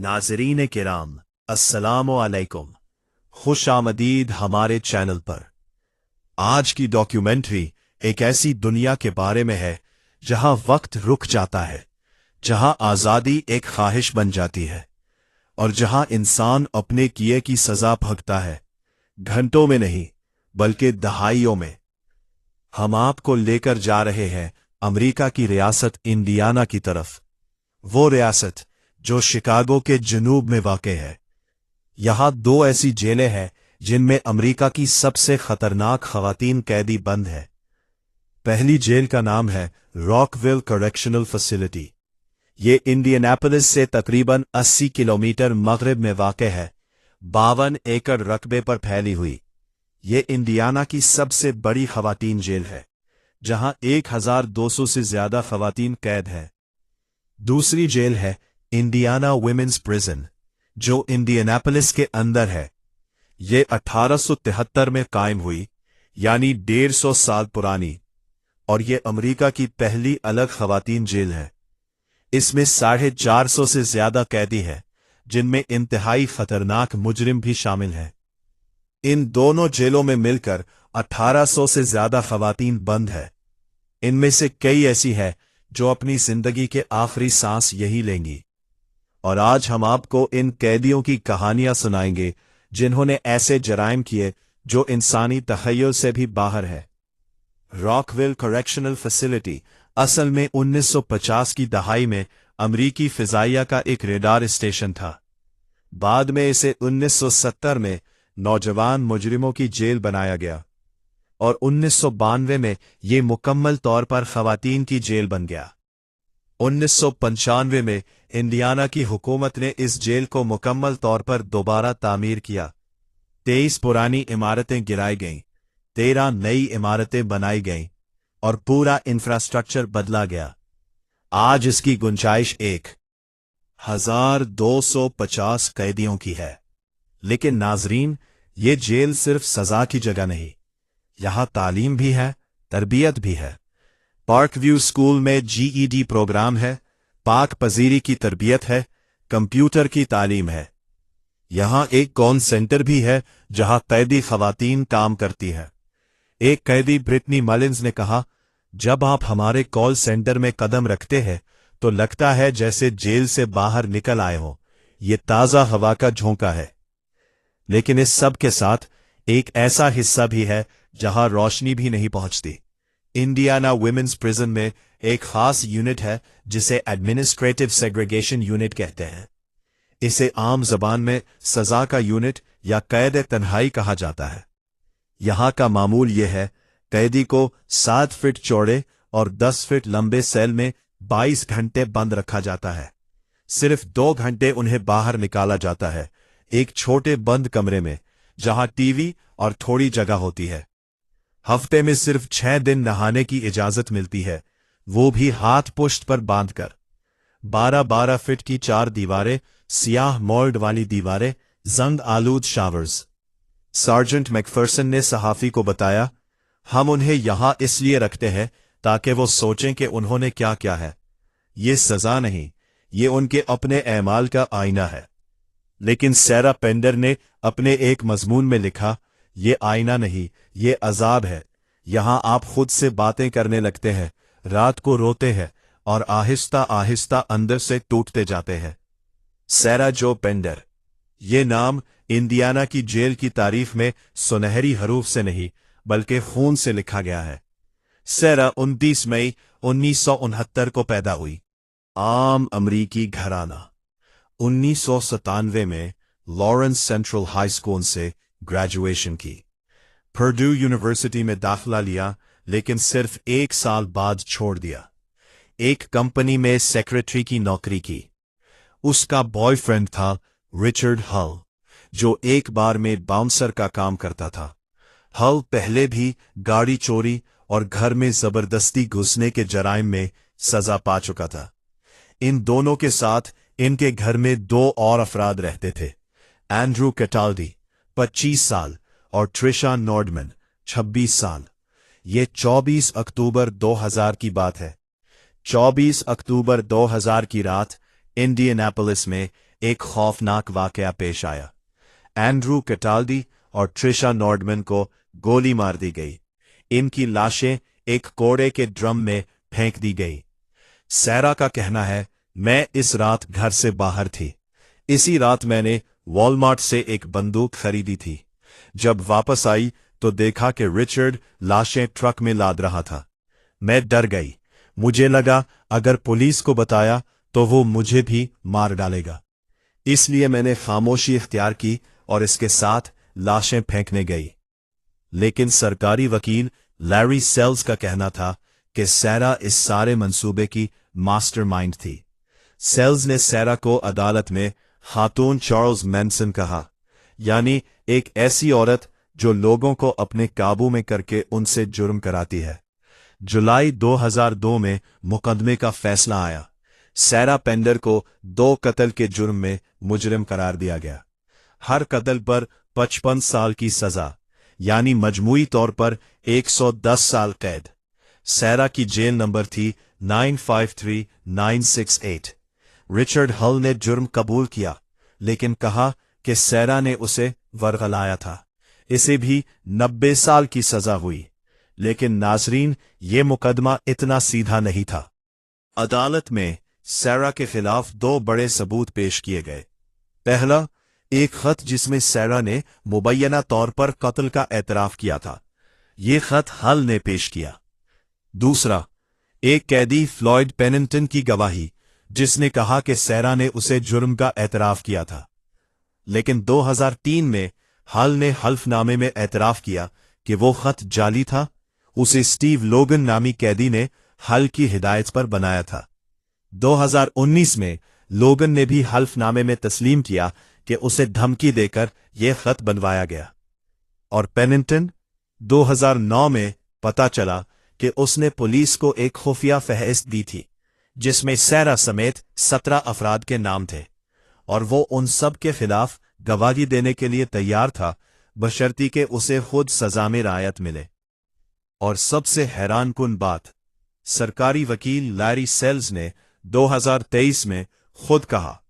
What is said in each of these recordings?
नाज़रीन किराम, अस्सलामु अलैकुम। खुश आमदीद हमारे चैनल पर। आज की डॉक्यूमेंट्री एक ऐसी दुनिया के बारे में है जहां वक्त रुक जाता है, जहां आज़ादी एक ख्वाहिश बन जाती है और जहां इंसान अपने किए की सजा भुगतता है, घंटों में नहीं बल्कि दहाइयों में। हम आपको लेकर जा रहे हैं अमेरिका की रियासत इंडियाना की तरफ, वो रियासत जो शिकागो के जनूब में वाक़े है। यहां दो ऐसी जेलें हैं जिनमें अमेरिका की सबसे खतरनाक खवातीन कैदी बंद है। पहली जेल का नाम है रॉकविल करेक्शनल फैसिलिटी। ये इंडियानापोलिस से तकरीबन 80 किलोमीटर मगरिब में वाक़े है, 52 एकड़ रकबे पर फैली हुई। ये इंडियाना की सबसे बड़ी खवातीन जेल है, जहां 1200 से ज्यादा खवातीन कैद हैं। दूसरी जेल है इंडियाना वुमेन्स प्रिजन, जो इंडियानापोलिस के अंदर है। ये 1873 में कायम हुई, यानी 150 साल पुरानी, और ये अमेरिका की पहली अलग खवातीन जेल है। इसमें 450 से ज्यादा कैदी हैं, जिनमें इंतहाई खतरनाक मुजरिम भी शामिल हैं। इन दोनों जेलों में मिलकर 1800 से ज्यादा खवातीन बंद है। इनमें से कई ऐसी हैं जो अपनी जिंदगी के आखिरी सांस यही लेंगी। और आज हम आपको इन कैदियों की कहानियां सुनाएंगे जिन्होंने ऐसे जराइम किए जो इंसानी तखय्युल से भी बाहर है। रॉकविल करेक्शनल फैसिलिटी असल में 1950 की दहाई में अमरीकी फिजाइया का एक रेडार स्टेशन था। बाद में इसे 1970 में नौजवान मुजरिमों की जेल बनाया गया और 1992 में ये मुकम्मल तौर पर खवातीन की जेल बन गया। 1995 में इंडियाना की हुकूमत ने इस जेल को मुकम्मल तौर पर दोबारा तामीर किया। 23 पुरानी इमारतें गिराई गईं, 13 नई इमारतें बनाई गईं और पूरा इंफ्रास्ट्रक्चर बदला गया। आज इसकी गुंजाइश 1250 कैदियों की है। लेकिन नाजरीन, ये जेल सिर्फ सजा की जगह नहीं, यहां तालीम भी है, तरबियत भी है। पार्क व्यू स्कूल में GED प्रोग्राम है, पाक पजीरी की तरबियत है, कंप्यूटर की तालीम है। यहां एक कॉल सेंटर भी है जहां कैदी खवातीन काम करती है। एक कैदी ब्रिटनी मलिन्स ने कहा, जब आप हमारे कॉल सेंटर में कदम रखते हैं तो लगता है जैसे जेल से बाहर निकल आए हो। ये ताज़ा हवा का झोंका है। लेकिन इस सब के साथ एक ऐसा हिस्सा भी है जहां रोशनी भी नहीं पहुंचती। इंडियाना वुमेन्स प्रिजन में एक खास यूनिट है जिसे एडमिनिस्ट्रेटिव सेग्रीगेशन यूनिट कहते हैं। इसे आम जबान में सजा का यूनिट या कैद तन्हाई कहा जाता है। यहां का मामूल यह है, कैदी को 7 फीट चौड़े और 10 फीट लंबे सेल में 22 घंटे बंद रखा जाता है। सिर्फ 2 घंटे उन्हें बाहर निकाला जाता है, एक छोटे बंद कमरे में जहां टीवी और थोड़ी जगह होती है। हफ्ते में सिर्फ 6 दिन नहाने की इजाजत मिलती है, वो भी हाथ पुश्त पर बांधकर। 12-12 फीट की 4 दीवारें, सियाह मोल्ड वाली दीवारें, जंग आलूद शावर्स। सार्जेंट मैकफर्सन ने सहाफी को बताया, हम उन्हें यहां इसलिए रखते हैं ताकि वो सोचें कि उन्होंने क्या किया है। ये सजा नहीं, ये उनके अपने एमाल का आईना है। लेकिन सैरा पेंडर ने अपने एक मजमून में लिखा, ये आईना नहीं, ये अजाब है। यहां आप खुद से बातें करने लगते हैं, रात को रोते हैं और आहिस्ता आहिस्ता अंदर से टूटते जाते हैं। सैरा जो पेंडर, ये नाम इंडियाना की जेल की तारीफ में सुनहरी हरूफ से नहीं बल्कि खून से लिखा गया है। सैरा 29 मई 1969 को पैदा हुई। आम अमरीकी घराना। 1997 में लॉरेंस सेंट्रल हाई स्कूल से ग्रेजुएशन की। पर्ड्यू यूनिवर्सिटी में दाखिला लिया, लेकिन सिर्फ 1 साल बाद छोड़ दिया। एक कंपनी में सेक्रेटरी की नौकरी की। उसका बॉयफ्रेंड था रिचर्ड हल, जो एक बार में बाउंसर का काम करता था। हल पहले भी गाड़ी चोरी और घर में जबरदस्ती घुसने के जराइम में सजा पा चुका था। इन दोनों के साथ इनके घर में 2 और अफराद रहते थे, एंड्रू कैटाल्डी 25 साल और ट्रिशा नॉर्डमैन 26 साल। ये 24 अक्टूबर 2000 की बात है। 24 अक्टूबर 2000 की रात इंडियानापोलिस में एक खौफनाक वाकया पेश आया। एंड्रू कैटाल्डी और ट्रिशा नॉर्डमैन को गोली मार दी गई। इनकी लाशें एक कोड़े के ड्रम में फेंक दी गई। सैरा का कहना है, मैं इस रात घर से बाहर थी। इसी रात मैंने वॉलमार्ट से एक बंदूक खरीदी थी। जब वापस आई तो देखा कि रिचर्ड लाशें ट्रक में लाद रहा था। मैं डर गई। मुझे लगा अगर पुलिस को बताया तो वो मुझे भी मार डालेगा। इसलिए मैंने खामोशी इख्तियार की और इसके साथ लाशें फेंकने गई। लेकिन सरकारी वकील लैरी सेल्स का कहना था कि सैरा इस सारे मंसूबे की मास्टरमाइंड थी। सेल्स ने सैरा को अदालत में खातून चार्ल्स मैनसन कहा, यानी एक ऐसी औरत जो लोगों को अपने काबू में करके उनसे जुर्म कराती है। जुलाई 2002 में मुकदमे का फैसला आया। सैरा पेंडर को 2 कत्ल के जुर्म में मुजरिम करार दिया गया। हर कत्ल पर 55 साल की सजा, यानी मजमूई तौर पर 110 साल कैद। सैरा की जेल नंबर थी 953968। रिचर्ड हल ने जुर्म कबूल किया, लेकिन कहा कि सैरा ने उसे वरगलाया था। इसे भी 90 साल की सजा हुई। लेकिन नाजरीन, ये मुकदमा इतना सीधा नहीं था। अदालत में सैरा के खिलाफ 2 बड़े सबूत पेश किए गए। पहला, एक खत जिसमें सैरा ने मुबैना तौर पर कत्ल का एतराफ किया था। ये खत हल ने पेश किया। दूसरा, एक कैदी फ्लॉयड पेनिंगटन की गवाही, जिसने कहा कि सैरा ने उसे जुर्म का एतराफ किया था। लेकिन 2003 में हल ने हल्फनामे में एतराफ किया कि वो खत जाली था। उसे स्टीव लोगन नामी कैदी ने हल की हिदायत पर बनाया था। 2019 में लोगन ने भी हल्फनामे में तस्लीम किया कि उसे धमकी देकर यह खत बनवाया गया। और पेनिंगटन 2009 में पता चला कि उसने पुलिस को एक खुफिया फहरिस्त दी थी जिसमें सैरा समेत 17 अफराद के नाम थे, और वो उन सब के खिलाफ गवाही देने के लिए तैयार था, बशर्ती कि उसे खुद सजा में रायत मिले। और सबसे हैरानकुन बात, सरकारी वकील लैरी सेल्स ने 2023 में खुद कहा,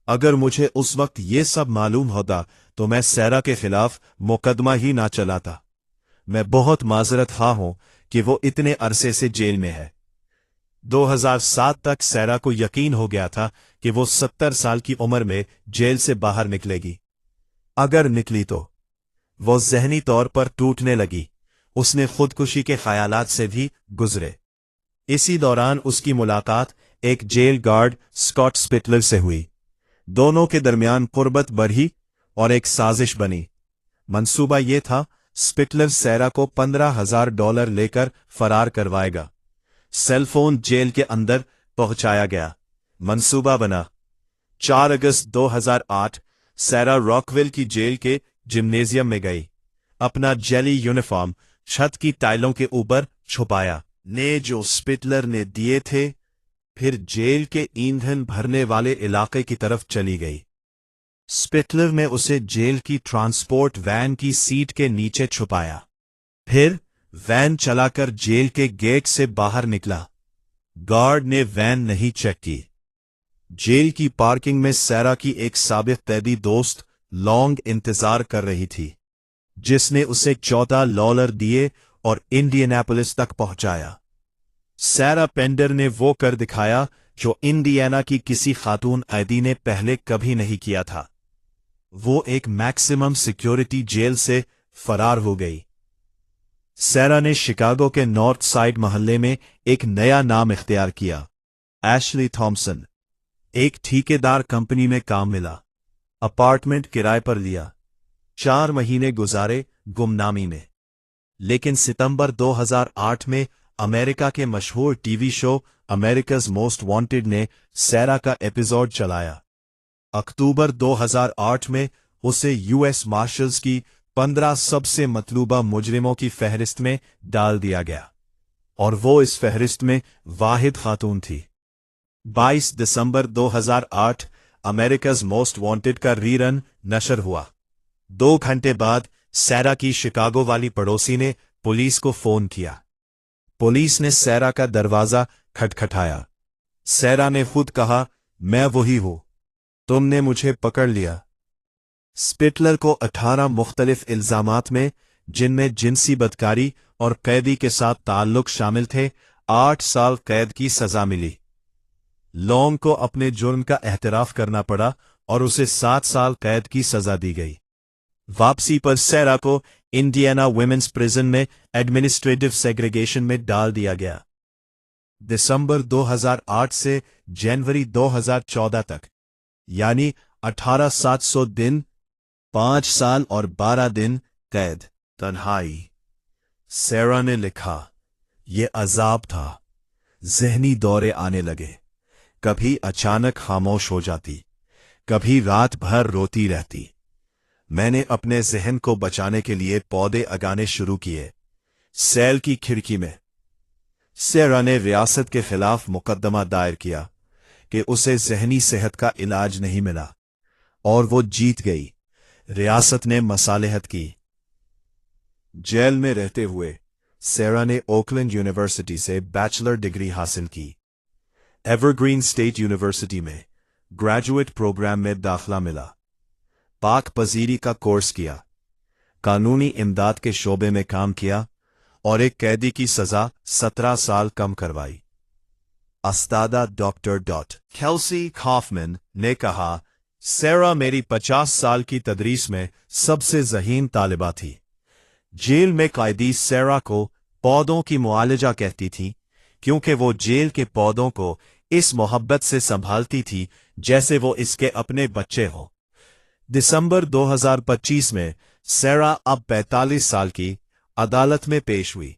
अगर मुझे उस वक्त ये सब मालूम होता तो मैं सैरा के खिलाफ मुकदमा ही ना चलाता। मैं बहुत माजरत खवाह हूं कि वो इतने अरसे से जेल में है। 2007 तक सैरा को यकीन हो गया था कि वो 70 साल की उम्र में जेल से बाहर निकलेगी। अगर निकली तो वो ज़हनी तौर पर टूटने लगी। उसने खुदकुशी के ख्यालात से भी गुजरे। इसी दौरान उसकी मुलाकात एक जेल गार्ड स्कॉट स्पिटलर से हुई। दोनों के दरमियान कुर्बत बढ़ी और एक साजिश बनी। मंसूबा यह था, स्पिटलर सैरा को $15,000 लेकर फरार करवाएगा। सेलफोन जेल के अंदर पहुंचाया गया। मंसूबा बना। 4 अगस्त 2008 सैरा रॉकविल की जेल के जिम्नेजियम में गई। अपना जेली यूनिफॉर्म छत की टाइलों के ऊपर छुपाया ने जो स्पिटलर ने दिए थे, फिर जेल के ईंधन भरने वाले इलाके की तरफ चली गई। स्पिटलर ने उसे जेल की ट्रांसपोर्ट वैन की सीट के नीचे छुपाया। फिर वैन चलाकर जेल के गेट से बाहर निकला। गार्ड ने वैन नहीं चेक की। जेल की पार्किंग में सैरा की एक साबित कैदी दोस्त लॉन्ग इंतजार कर रही थी, जिसने उसे $14 दिए और इंडियानापोलिस तक पहुंचाया। सैरा पेंडर ने वो कर दिखाया जो इंडियाना की किसी खातून कैदी ने पहले कभी नहीं किया था। वो एक मैक्सिमम सिक्योरिटी जेल से फरार हो गई। सैरा ने शिकागो के नॉर्थ साइड मोहल्ले में एक नया नाम इख्तियार किया, एशली थॉम्सन। एक ठेकेदार कंपनी में काम मिला। अपार्टमेंट किराए पर लिया। 4 महीने गुजारे गुमनामी में। लेकिन सितंबर 2008 में अमेरिका के मशहूर TV show America's most wanted ने सैरा का एपिसोड चलाया। अक्टूबर 2008 में उसे यूएस मार्शल्स की 15 सबसे मतलूबा मुजरिमों की फहरिस्त में डाल दिया गया, और वो इस फहरिस्त में वाहिद खातून थी। 22 दिसंबर 2008 अमेरिकाज मोस्ट वांटेड का रीरन नशर हुआ। 2 घंटे बाद सैरा की शिकागो वाली पड़ोसी ने पुलिस को फोन किया। पुलिस ने सैरा का दरवाजा खटखटाया। सैरा ने खुद कहा, मैं वही हूं। तुमने मुझे पकड़ लिया। स्पिटलर को 18 मुख्तलिफ इल्जामात में, जिनमें जिनसी बदकारी और कैदी के साथ ताल्लुक शामिल थे, 8 साल कैद की सजा मिली। लॉन्ग को अपने जुर्म का एहतराफ करना पड़ा और उसे 7 साल कैद की सजा दी गई। वापसी पर सेरा को इंडियाना वुमेन्स प्रिजन में एडमिनिस्ट्रेटिव सेग्रीगेशन में डाल दिया गया। दिसंबर 2008 से जनवरी 2014 तक, यानी 18,700 दिन, 5 साल और 12 दिन कैद। तन्हाई। सेरा ने लिखा, ये अजाब था। जहनी दौरे आने लगे। कभी अचानक खामोश हो जाती, कभी रात भर रोती रहती। मैंने अपने जहन को बचाने के लिए पौधे उगाने शुरू किए, सेल की खिड़की में। सेरा ने रियासत के खिलाफ मुकदमा दायर किया कि उसे जहनी सेहत का इलाज नहीं मिला, और वो जीत गई। रियासत ने मसालेहत की। जेल में रहते हुए सेरा ने ओकलैंड यूनिवर्सिटी से बैचलर डिग्री हासिल की। एवरग्रीन स्टेट यूनिवर्सिटी में ग्रेजुएट प्रोग्राम में दाखिला मिला। पाक पजीरी का कोर्स किया, कानूनी इमदाद के शोबे में काम किया और एक कैदी की सजा 17 साल कम करवाई। अस्तादा डॉक्टर केल्सी कॉफमैन ने कहा, सेरा मेरी 50 साल की तदरीस में सबसे ज़हीन तालिबा थी। जेल में कैदी सेरा को पौधों की मुआलजा कहती थी, क्योंकि वो जेल के पौधों को इस मोहब्बत से संभालती थी जैसे वो इसके अपने बच्चे हो। दिसंबर 2025 में सेरा अब 45 साल की अदालत में पेश हुई।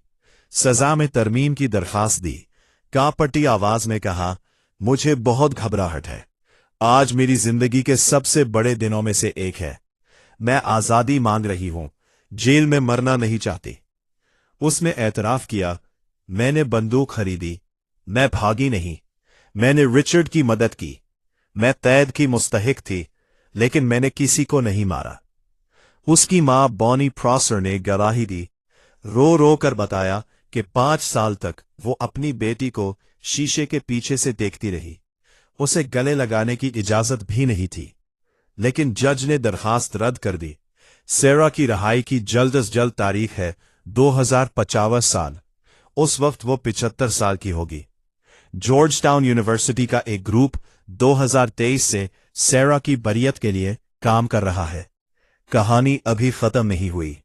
सजा में तरमीम की दरखास्त दी। कांपटी आवाज में कहा, मुझे बहुत घबराहट है। आज मेरी जिंदगी के सबसे बड़े दिनों में से एक है। मैं आजादी मांग रही हूं, जेल में मरना नहीं चाहती। उसने एतराफ किया, मैंने बंदूक खरीदी, मैं भागी नहीं। मैंने रिचर्ड की मदद की। मैं कैद की मुस्तहिक थी, लेकिन मैंने किसी को नहीं मारा। उसकी मां बॉनी प्रॉसर ने गवाही दी, रो रो कर बताया कि 5 साल तक वो अपनी बेटी को शीशे के पीछे से देखती रही। उसे गले लगाने की इजाजत भी नहीं थी, लेकिन जज ने दरखास्त रद्द कर दी। सेरा की रिहाई की जल्द अज जल्द तारीख है 2055 साल। उस वक्त वो 75 साल की होगी। जॉर्ज टाउन यूनिवर्सिटी का एक ग्रुप 2023 से सेरा की बरियत के लिए काम कर रहा है। कहानी अभी खत्म नहीं हुई।